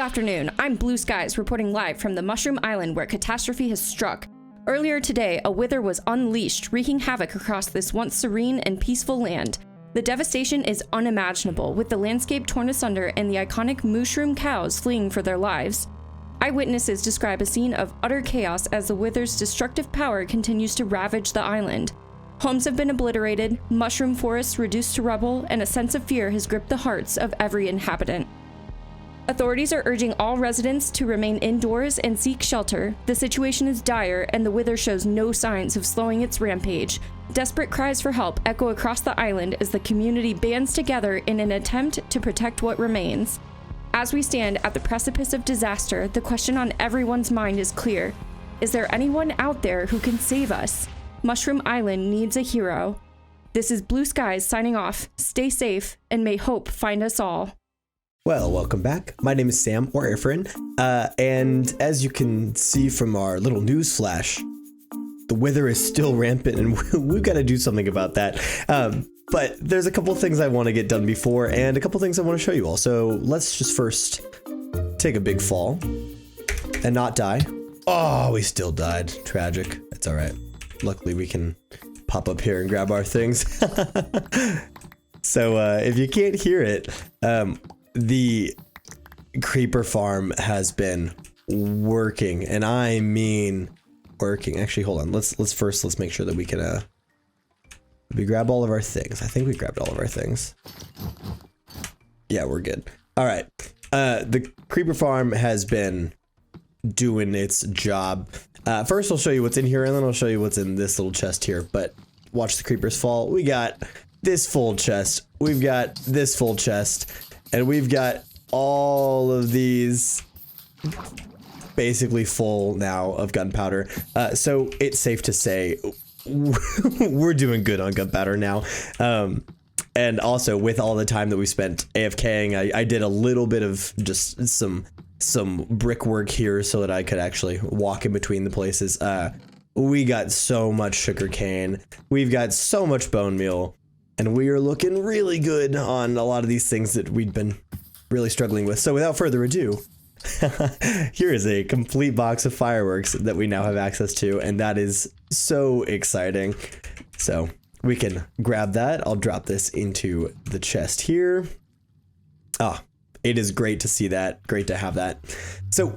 afternoon. I'm Blue Skies reporting live from the Mushroom Island where catastrophe has struck. Earlier today, a wither was unleashed, wreaking havoc across this once serene and peaceful land. The devastation is unimaginable, with the landscape torn asunder and the iconic mushroom cows fleeing for their lives. Eyewitnesses describe a scene of utter chaos as the wither's destructive power continues to ravage the island. Homes have been obliterated, mushroom forests reduced to rubble, and a sense of fear has gripped the hearts of every inhabitant. Authorities are urging all residents to remain indoors and seek shelter. The situation is dire, and the wither shows no signs of slowing its rampage. Desperate cries for help echo across the island as the community bands together in an attempt to protect what remains. As we stand at the precipice of disaster, the question on everyone's mind is clear. Is there anyone out there who can save us? Mushroom Island needs a hero. This is Blue Skies signing off. Stay safe, and may hope find us all. Well, welcome back. My name is Sam, or Erfaren, and as you can see from our little news flash, the wither is still rampant, and we've got to do something about that. But there's a couple of things I want to get done before, and a couple of things I want to show you all. So let's just first take a big fall and not die. Oh, we still died. Tragic. It's all right. Luckily, we can pop up here and grab our things. So if you can't hear it, the creeper farm has been working, and I mean working. Actually, hold on. Let's make sure that we can we grab all of our things. I think we grabbed all of our things. Yeah, we're good. All right. The creeper farm has been doing its job. First, I'll show you what's in here, and then I'll show you what's in this little chest here. But watch the creepers fall. We got this full chest. We've got this full chest. And we've got all of these basically full now of gunpowder. So it's safe to say we're doing good on gunpowder now. And also with all the time that we spent AFKing, I did a little bit of just some brickwork here so that I could actually walk in between the places. We got so much sugar cane. We've got so much bone meal. And we are looking really good on a lot of these things that we'd been really struggling with. So without further ado, here is a complete box of fireworks that we now have access to. And that is so exciting. So we can grab that. I'll drop this into the chest here. Ah, it is great to see that. Great to have that. So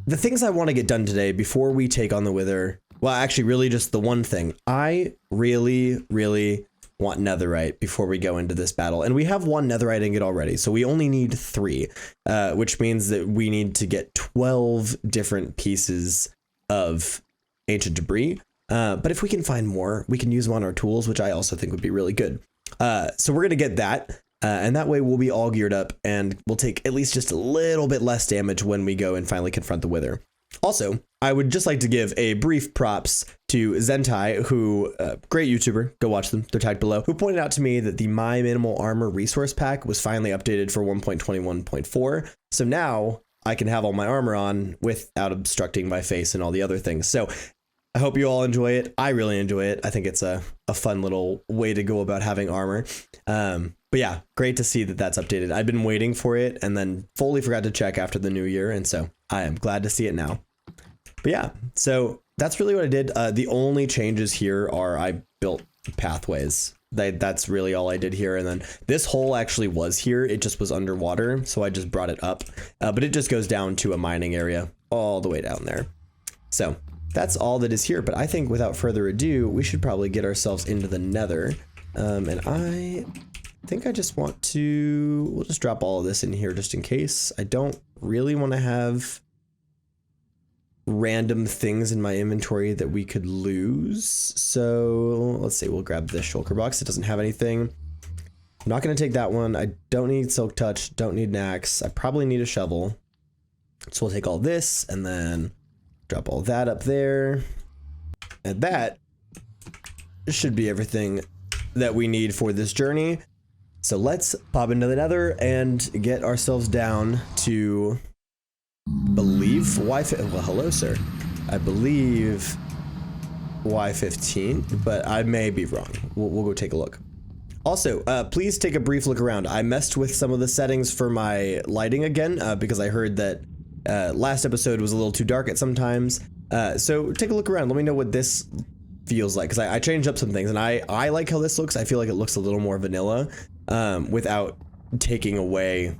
the things I want to get done today before we take on the wither. Well, actually, really just the one thing. I really want netherite before we go into this battle, and we have one netherite ingot already, so we only need 3, which means that we need to get 12 different pieces of ancient debris. But if we can find more, we can use them on our tools, which I also think would be really good. So we're gonna get that, and that way we'll be all geared up, and we'll take at least just a little bit less damage when we go and finally confront the wither. Also, I would just like to give a brief props to Zentai, who, great YouTuber, go watch them, they're tagged below, who pointed out to me that the My Minimal Armor resource pack was finally updated for 1.21.4. So now I can have all my armor on without obstructing my face and all the other things. So I hope you all enjoy it. I really enjoy it. I think it's a fun little way to go about having armor. But yeah, great to see that that's updated. I've been waiting for it and then fully forgot to check after the new year. And so I am glad to see it now. But yeah, so that's really what I did. The only changes here are I built pathways. That's really all I did here. And then this hole actually was here. It just was underwater. So I just brought it up. But it just goes down to a mining area all the way down there. So that's all that is here. But I think without further ado, we should probably get ourselves into the nether. And I think I just want to, we'll just drop all of this in here just in case. I don't really want to have random things in my inventory that we could lose. So let's see, we'll grab this shulker box. It doesn't have anything. I'm not going to take that one. I don't need silk touch, don't need an axe. I probably need a shovel. So we'll take all this and then drop all that up there. And that should be everything that we need for this journey. So let's pop into the nether and get ourselves down to, believe well, hello sir, I believe Y15, but I may be wrong. We'll go take a look. Also, please take a brief look around. I messed with some of the settings for my lighting again, because I heard that last episode was a little too dark at some times. So take a look around. Let me know what this feels like, because I changed up some things, and I like how this looks. I feel like it looks a little more vanilla, without taking away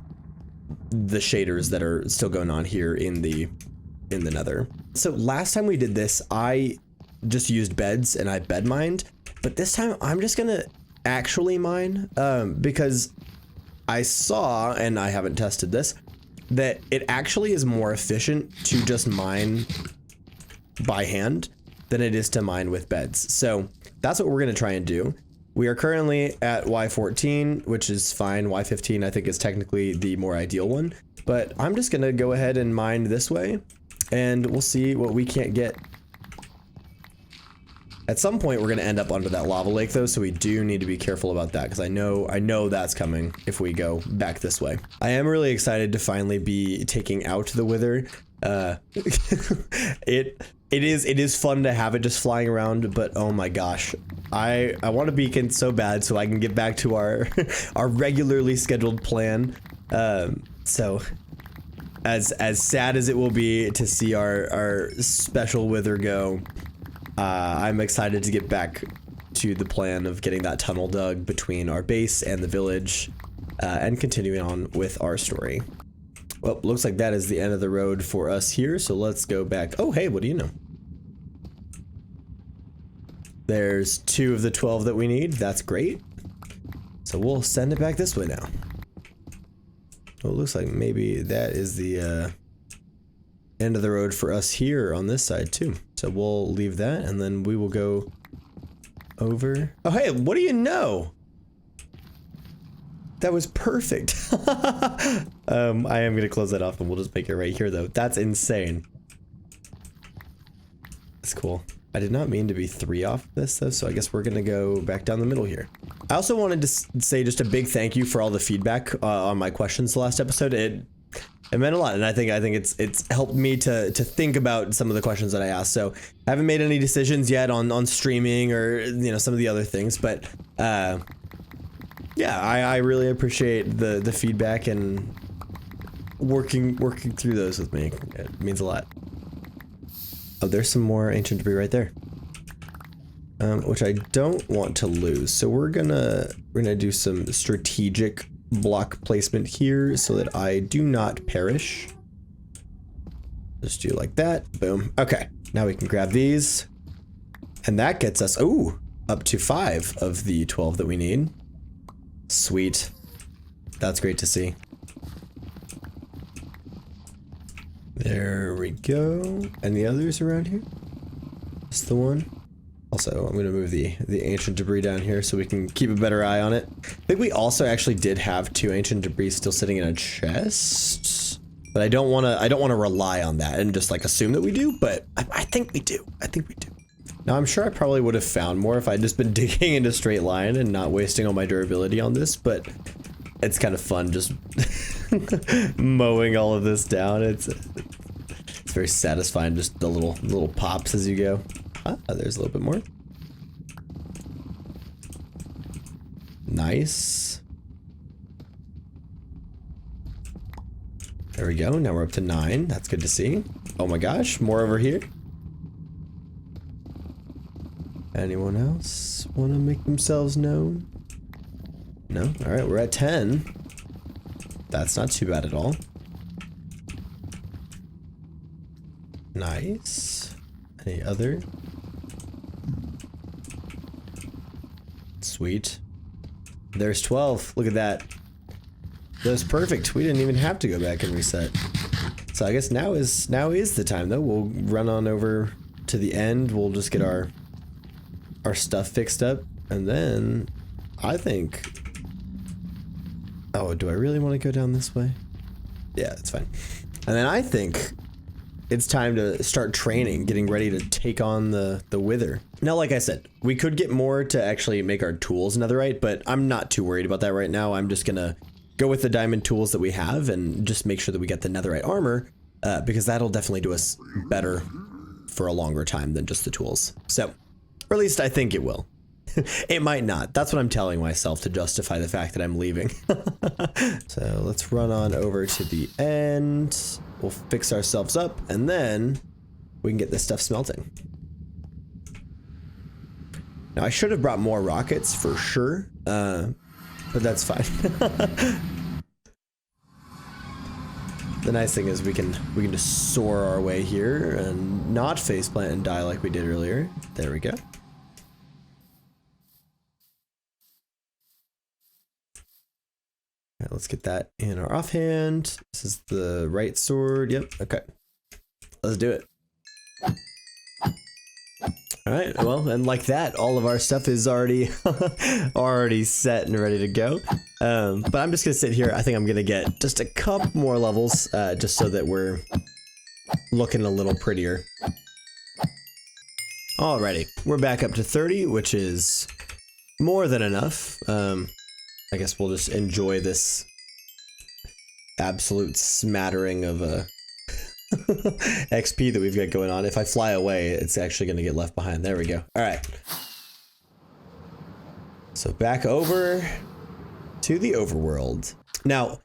the shaders that are still going on here in the Nether. So last time we did this, I just used beds and I bed mined, but this time I'm just gonna actually mine, because I saw, and I haven't tested this, that it actually is more efficient to just mine by hand than it is to mine with beds. So that's what we're gonna try and do. We are currently at Y14, which is fine. Y15 I think is technically the more ideal one, but I'm just gonna go ahead and mine this way, and we'll see what we can't get. At some point we're gonna end up under that lava lake though, so we do need to be careful about that, because I know that's coming if we go back this way. I am really excited to finally be taking out the wither. It is fun to have it just flying around, but oh my gosh, I want a beacon so bad so I can get back to our our regularly scheduled plan. So as sad as it will be to see our special wither go, I'm excited to get back to the plan of getting that tunnel dug between our base and the village, and continuing on with our story. Well, looks like that is the end of the road for us here, so let's go back. Oh, hey, what do you know? There's 2 of the 12 that we need. That's great. So we'll send it back this way now. Well, it looks like maybe that is the end of the road for us here on this side too. So we'll leave that, and then we will go over. Oh, hey, what do you know? That was perfect. I am gonna close that off, and we'll just make it right here though. That's insane. That's cool. I did not mean to be 3 off this though, so I guess we're gonna go back down the middle here. I also wanted to say just a big thank you for all the feedback on my questions the last episode. It meant a lot, and I think it's helped me to think about some of the questions that I asked. So I haven't made any decisions yet on streaming or some of the other things, but yeah, I really appreciate the feedback and working through those with me. It means a lot. Oh, there's some more ancient debris right there, which I don't want to lose. So we're gonna do some strategic block placement here so that I do not perish. Just do like that. Boom. Okay, now we can grab these, and that gets us up to 5 of the 12 that we need. Sweet. That's great to see. There we go. Any others around here? Just the one. Also, I'm going to move the ancient debris down here so we can keep a better eye on it. I think we also actually did have 2 ancient debris still sitting in a chest, but I don't want to rely on that and just like assume that we do, but I think we do. I think we do. Now, I'm sure I probably would have found more if I'd just been digging into straight line and not wasting all my durability on this, but it's kind of fun just mowing all of this down. It's very satisfying, just the little pops as you go. Ah, there's a little bit more. Nice. There we go. Now we're up to 9. That's good to see. Oh my gosh, more over here. Anyone else want to make themselves known? No? Alright, we're at 10. That's not too bad at all. Nice. Any other? Sweet. There's 12. Look at that. That was perfect. We didn't even have to go back and reset. So I guess now is the time though. We'll run on over to the end. We'll just get our stuff fixed up, and then I think, oh, do I really want to go down this way? Yeah, it's fine. And then I think it's time to start training, getting ready to take on the wither. Now, like I said, we could get more to actually make our tools netherite, but I'm not too worried about that right now. I'm just gonna go with the diamond tools that we have and just make sure that we get the netherite armor, because that'll definitely do us better for a longer time than just the tools. So, or at least I think it will. It might not. That's what I'm telling myself to justify the fact that I'm leaving. So let's run on over to the end. We'll fix ourselves up and then we can get this stuff smelting. Now I should have brought more rockets for sure, but that's fine. The nice thing is we can just soar our way here and not faceplant and die like we did earlier. There we go. All right, let's get that in our offhand. This is the right sword. Yep. Okay. Let's do it. All right, well, and like that, all of our stuff is already already set and ready to go. But I'm just gonna sit here. I think I'm gonna get just a couple more levels, just so that we're looking a little prettier. Alrighty, we're back up to 30, which is more than enough. I guess we'll just enjoy this absolute smattering of XP that we've got going on. If I fly away, it's actually going to get left behind. There we go. All right. So back over to the overworld. Now,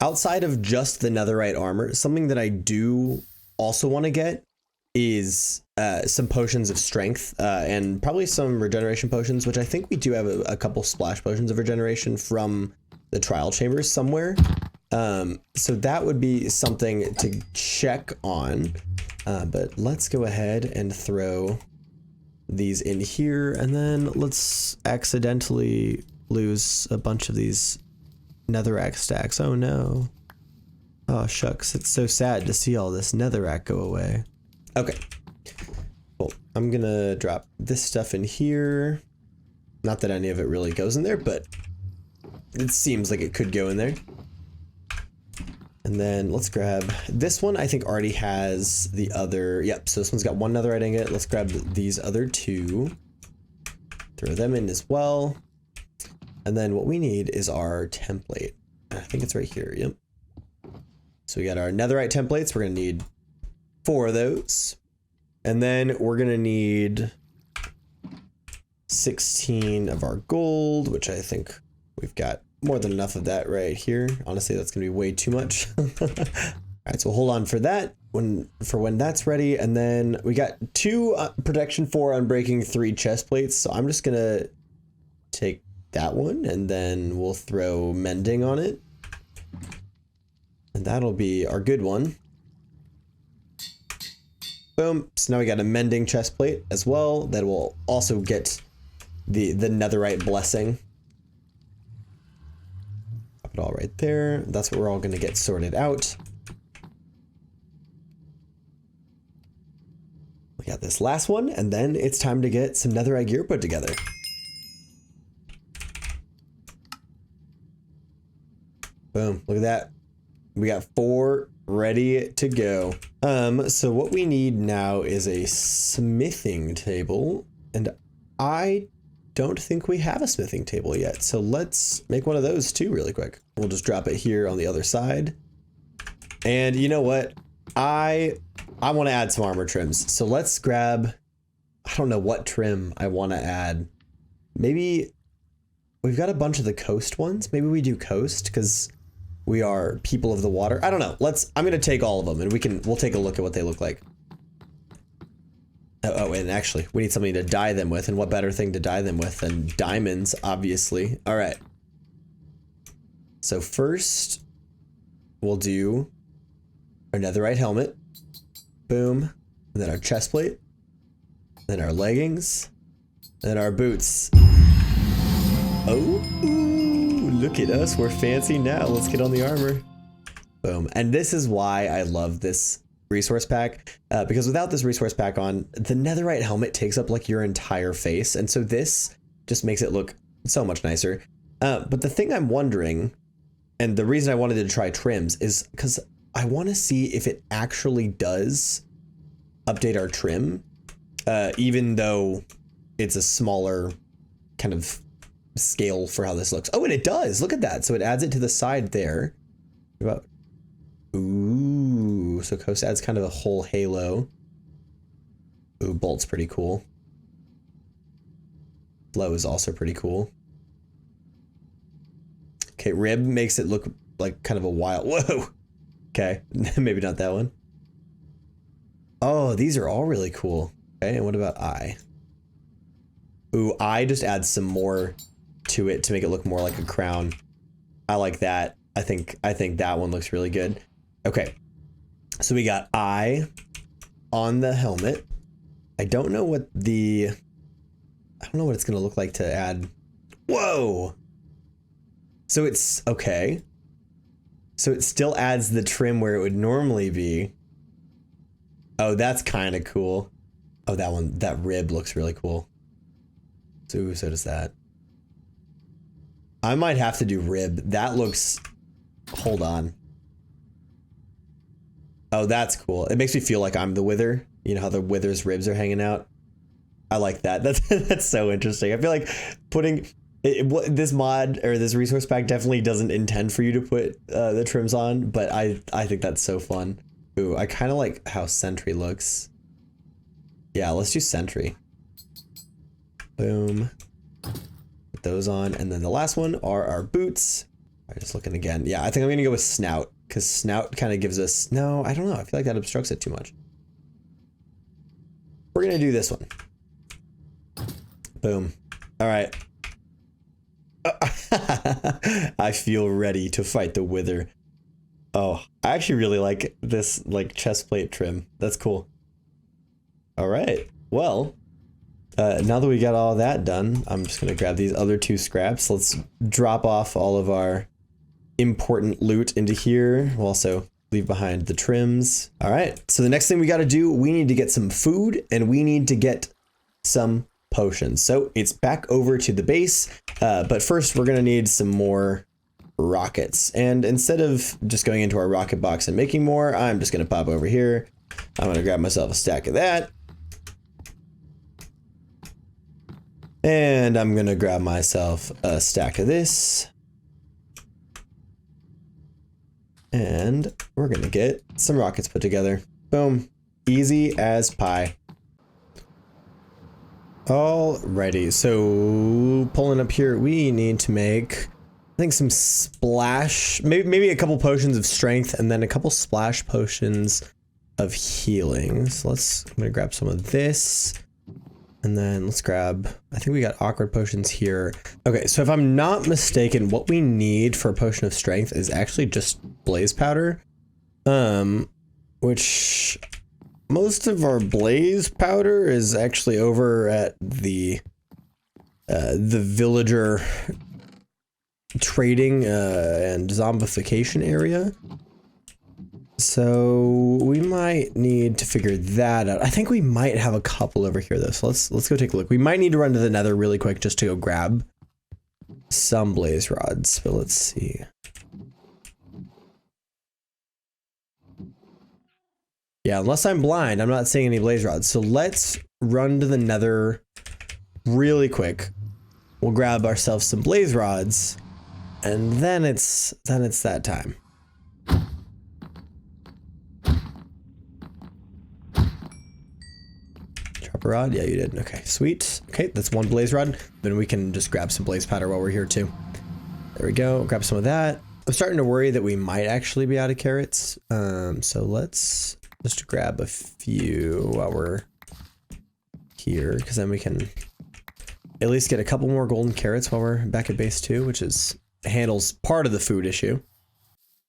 outside of just the netherite armor, something that I do also want to get is some potions of strength and probably some regeneration potions, which I think we do have a couple splash potions of regeneration from the trial chambers somewhere. So that would be something to check on, but let's go ahead and throw these in here, and then let's accidentally lose a bunch of these netherrack stacks. Oh no. Oh shucks, it's so sad to see all this netherrack go away. Okay, well, I'm gonna drop this stuff in here. Not that any of it really goes in there, but it seems like it could go in there. And then let's grab this one. I think already has the other. Yep, so this one's got one netherite ingot. Let's grab these other two. Throw them in as well. And then what we need is our template. I think it's right here. Yep. So we got our netherite templates. We're going to need 4 of those. And then we're going to need 16 of our gold, which I think we've got more than enough of that right here. Honestly, that's gonna be way too much. All right, so hold on for that when that's ready. And then we got 2 protection 4 unbreaking 3 chest plates. So I'm just gonna take that one and then we'll throw mending on it. And that'll be our good one. Boom. So now we got a mending chest plate as well. That will also get the netherite blessing. It all right there. That's what we're all going to get sorted out. We got this last one, and then it's time to get some netherite gear put together. Boom, look at that. We got 4 ready to go. So what we need now is a smithing table, and I don't think we have a smithing table yet. So let's make one of those too really quick. We'll just drop it here on the other side. And you know what? I want to add some armor trims. So let's grab, I don't know what trim I want to add. Maybe we've got a bunch of the coast ones. Maybe we do coast because we are people of the water. I don't know. I'm going to take all of them and we'll take a look at what they look like. Oh, and actually, we need something to dye them with, and what better thing to dye them with than diamonds, obviously. All right. So first, we'll do our netherite helmet. Boom. And then our chest plate. Then our leggings. And then our boots. Oh, look at us. We're fancy now. Let's get on the armor. Boom. And this is why I love this resource pack, because without this resource pack on, the netherite helmet takes up like your entire face, and so this just makes it look so much nicer. But the thing I'm wondering, and the reason I wanted to try trims, is because I want to see if it actually does update our trim, even though it's a smaller kind of scale for how this looks. Oh, and it does. Look at that. So it adds it to the side there. About ooh, so coast adds kind of a whole halo. Ooh, bolt's pretty cool. Flow is also pretty cool. Okay, rib makes it look like kind of a wild, whoa. Okay, maybe not that one. Oh, these are all really cool. Okay, and what about eye? Ooh, eye just adds some more to it to make it look more like a crown. I like that. I think that one looks really good. Okay, so we got eye on the helmet. I don't know what it's gonna look like to add. Whoa! So it's, okay. So it still adds the trim where it would normally be. Oh, that's kind of cool. Oh, that rib looks really cool. So does that. I might have to do rib. That looks, hold on. Oh, that's cool. It makes me feel like I'm the Wither. You know how the Wither's ribs are hanging out? I like that. That's so interesting. I feel like putting this mod or this resource pack definitely doesn't intend for you to put the trims on, but I think that's so fun. Ooh, I kind of like how Sentry looks. Yeah, let's do Sentry. Boom. Put those on, and then the last one are our boots. All right, just looking again. Yeah, I think I'm gonna go with Snout, because Snout kind of gives us, no, I don't know. I feel like that obstructs it too much. We're gonna do this one. Boom. All right. I feel ready to fight the Wither. Oh, I actually really like this like chest plate trim. That's cool. All right. Well, now that we got all that done, I'm just gonna grab these other 2 scraps. Let's drop off all of our important loot into here. We'll also leave behind the trims. All right. So the next thing we got to do, we need to get some food and we need to get some potions. So it's back over to the base, but first we're gonna need some more rockets. And instead of just going into our rocket box and making more, I'm just gonna pop over here. I'm gonna grab myself a stack of that. And I'm gonna grab myself a stack of this. And we're gonna get some rockets put together. Boom. Easy as pie. Alrighty, so pulling up here, we need to make, I think, some splash, maybe a couple potions of strength, and then a couple splash potions of healing. So I'm gonna grab some of this, and then let's grab, I think we got awkward potions here. Okay, so if I'm not mistaken, what we need for a potion of strength is actually just blaze powder, which most of our blaze powder is actually over at the villager trading and zombification area. So we might need to figure that out. I think we might have a couple over here though. So let's go take a look. We might need to run to the Nether really quick just to go grab some blaze rods, but let's see. Yeah, unless I'm blind, I'm not seeing any blaze rods. So let's run to the Nether really quick. We'll grab ourselves some blaze rods, and then it's that time. Drop a rod? Yeah, you did. Okay, sweet. Okay, that's one blaze rod. Then we can just grab some blaze powder while we're here too. There we go. Grab some of that. I'm starting to worry that we might actually be out of carrots. So let's just grab a few while we're here, because then we can at least get a couple more golden carrots while we're back at base 2, which handles part of the food issue.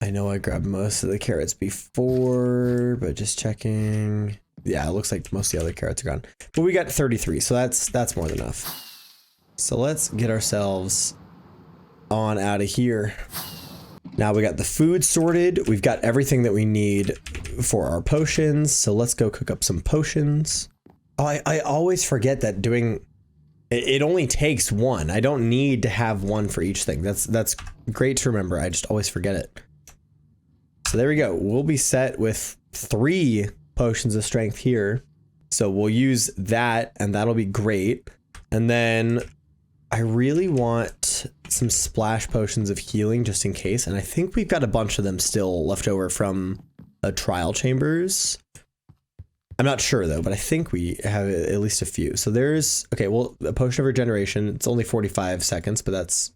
I know I grabbed most of the carrots before, but just checking. Yeah, it looks like most of the other carrots are gone. But we got 33, so that's more than enough. So let's get ourselves on out of here. Now we got the food sorted. We've got everything that we need for our potions. So let's go cook up some potions. Oh, I always forget that it only takes one. I don't need to have one for each thing. That's great to remember. I just always forget it. So there we go. We'll be set with 3 potions of strength here. So we'll use that and that'll be great. And then I really want some splash potions of healing just in case. And I think we've got a bunch of them still left over from trial chambers. I'm not sure though, but I think we have at least a few. So there's, okay, well, a potion of regeneration. It's only 45 seconds, but that's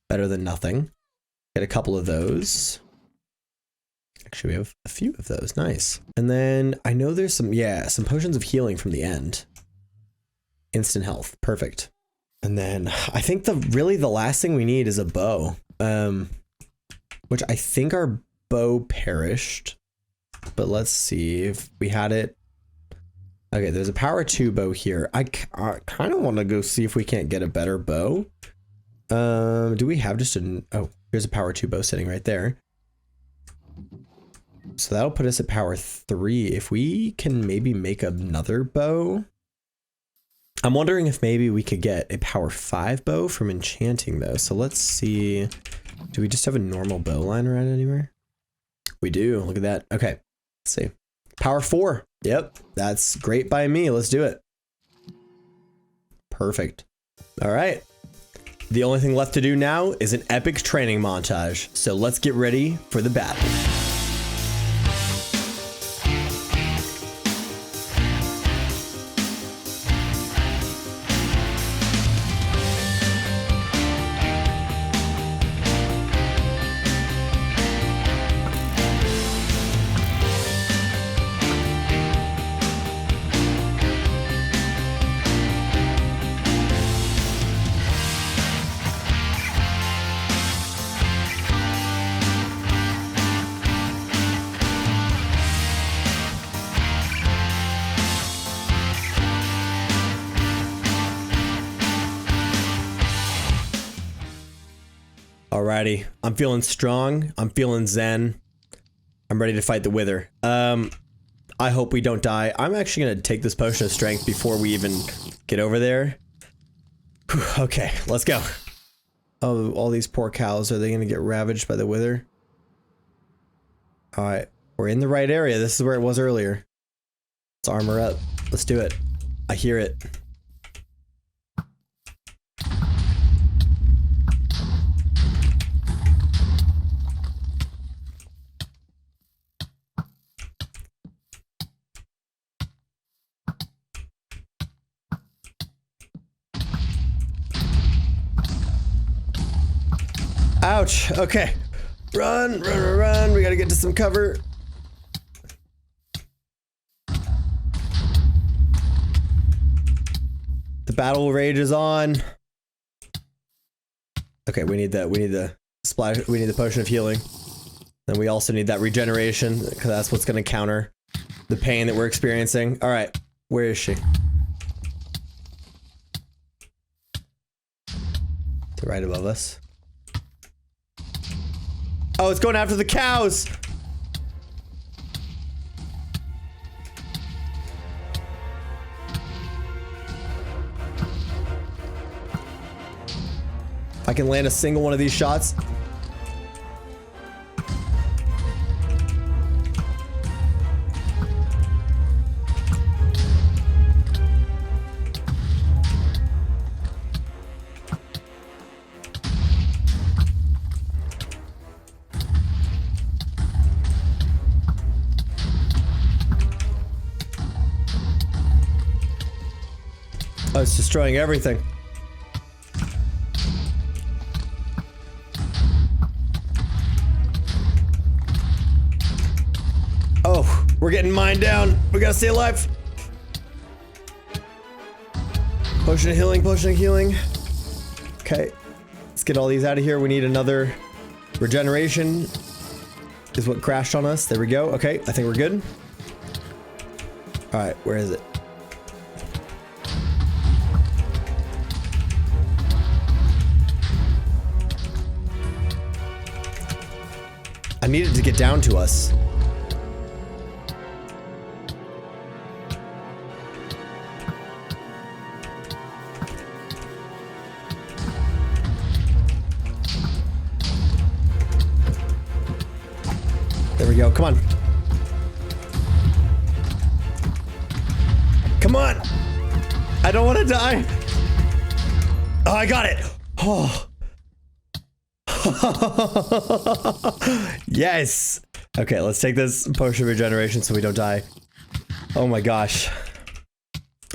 better than nothing. Get a couple of those. Actually, we have a few of those. Nice. And then I know there's some, yeah, some potions of healing from the end. Instant health. Perfect. And then I think really the last thing we need is a bow. Which I think our bow perished. But let's see if we had it. Okay, there's a power 2 bow here. I kind of want to go see if we can't get a better bow. Do we have just oh, here's a power 2 bow sitting right there. So that'll put us at power 3. If we can maybe make another bow. I'm wondering if maybe we could get a power 5 bow from enchanting though. So let's see. Do we just have a normal bow line around anywhere? We do. Look at that. Okay. Let's see. Power 4. Yep. That's great by me. Let's do it. Perfect. All right. The only thing left to do now is an epic training montage. So let's get ready for the battle. Alrighty, I'm feeling strong. I'm feeling zen. I'm ready to fight the Wither. I hope we don't die. I'm actually gonna take this potion of strength before we even get over there. Whew, okay, let's go. Oh, all these poor cows. Are they gonna get ravaged by the Wither? Alright, we're in the right area. This is where it was earlier. Let's armor up. Let's do it. I hear it. Ouch. Okay. Run, run, run, run. We gotta get to some cover. The battle rage is on. Okay, we need that. We need the splash. We need the potion of healing. Then we also need that regeneration because that's what's gonna counter the pain that we're experiencing. All right, where is she? Right above us. Oh, it's going after the cows! If I can land a single one of these shots. Oh, it's destroying everything. Oh, we're getting mined down. We gotta stay alive. Potion of healing, potion of healing. Okay, let's get all these out of here. We need another regeneration. Is what crashed on us. There we go. Okay, I think we're good. All right, where is it? I need it to get down to us. There we go. Come on. Come on. I don't want to die. Oh, I got it. Oh. Yes. Okay, let's take this potion of regeneration so we don't die. Oh my gosh.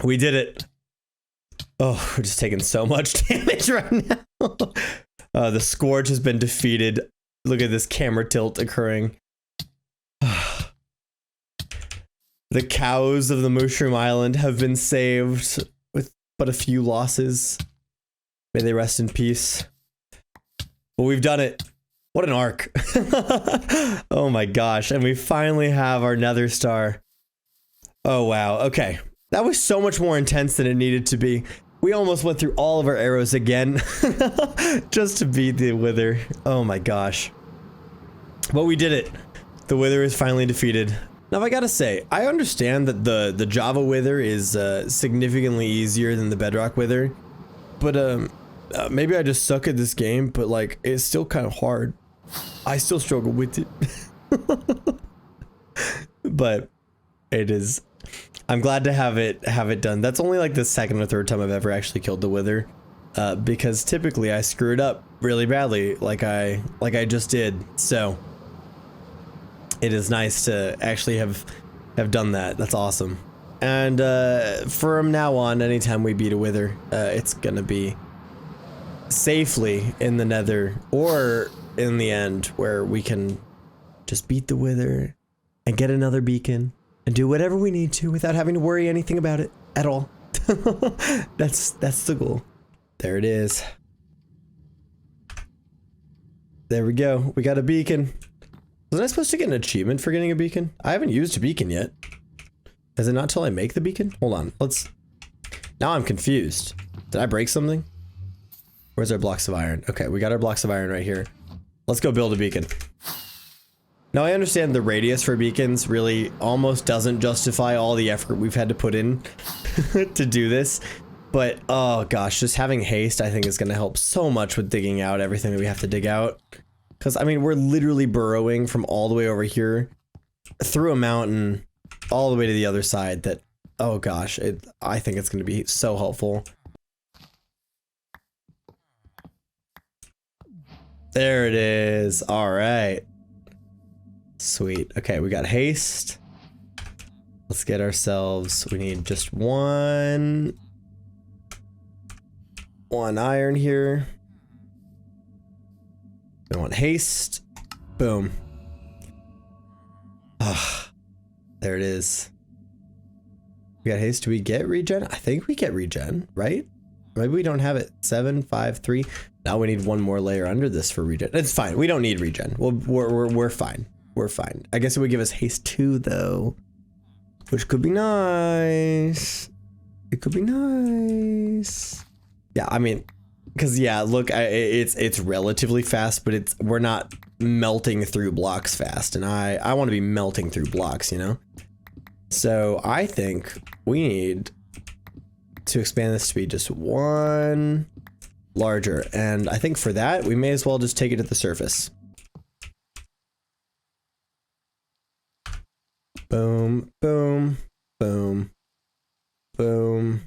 We did it. Oh, we're just taking so much damage right now. The Scourge has been defeated. Look at this camera tilt occurring. The cows of the Mushroom Island have been saved with but a few losses. May they rest in peace. But we've done it. What an arc. Oh my gosh. And we finally have our Nether Star. Oh wow. Okay. That was so much more intense than it needed to be. We almost went through all of our arrows again just to beat the Wither. Oh my gosh. But we did it. The Wither is finally defeated. Now I gotta say, I understand that the Java Wither is significantly easier than the Bedrock Wither. But maybe I just suck at this game, but like, it's still kind of hard. I still struggle with it. But it is... I'm glad to have it done. That's only like the second or third time I've ever actually killed the Wither, because typically I screw it up really badly, like I just did. So it is nice to actually have done that. That's awesome. And from now on, anytime we beat a Wither, it's gonna be safely in the Nether, or in the end where we can just beat the Wither and get another beacon. And do whatever we need to without having to worry anything about it at all. That's the goal. There it is. There we go. We got a beacon. Wasn't I supposed to get an achievement for getting a beacon? I haven't used a beacon yet. Is it not till I make the beacon? Hold on. Now I'm confused. Did I break something? Where's our blocks of iron? Okay, we got our blocks of iron right here. Let's go build a beacon. Now I understand the radius for beacons really almost doesn't justify all the effort we've had to put in to do this, but oh gosh, just having haste I think is going to help so much with digging out everything that we have to dig out. Because I mean, we're literally burrowing from all the way over here through a mountain all the way to the other side. That, oh gosh, I think it's going to be so helpful. There it is. All right. Sweet. Okay, we got haste. Let's get ourselves, we need just one iron here. We want haste. Boom. Ah, there it is. We got haste. Do we get regen? I think we get regen, right? Maybe we don't have it. 7, 5, 3. Now we need one more layer under this for regen. It's fine. We don't need regen. We're fine. We're fine. I guess it would give us haste 2 though, which could be nice. It could be nice. Yeah, I mean, because yeah, look, it's relatively fast, but we're not melting through blocks fast, and I want to be melting through blocks, you know. So I think we need to expand this to be just one larger, and I think for that we may as well just take it to the surface. Boom, boom, boom, boom.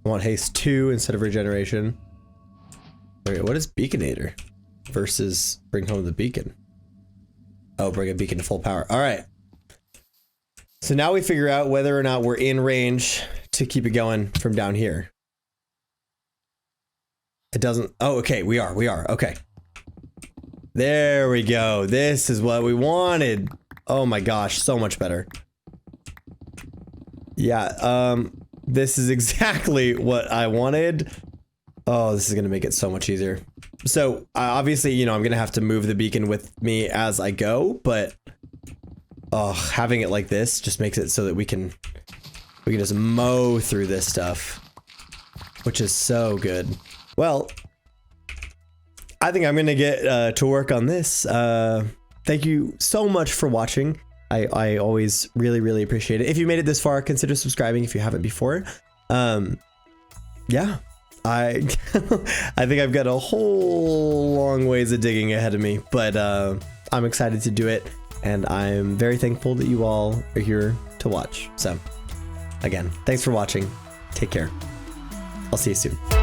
I want haste 2 instead of regeneration. Okay, what is Beaconator versus bring home the beacon? Oh, bring a beacon to full power. All right. So now we figure out whether or not we're in range to keep it going from down here. It doesn't. Oh, okay. We are. Okay. There we go. This is what we wanted. Oh my gosh, so much better. Yeah, this is exactly what I wanted. Oh, this is gonna make it so much easier. So obviously, you know, I'm gonna have to move the beacon with me as I go, but having it like this just makes it so that we can just mow through this stuff, which is so good. Well, I think I'm gonna get to work on this. Thank you so much for watching. I always really appreciate it. If you made it this far, consider subscribing if you haven't before. Yeah, I think I've got a whole long ways of digging ahead of me, but I'm excited to do it, and I'm very thankful that you all are here to watch. So again, thanks for watching. Take care. I'll see you soon.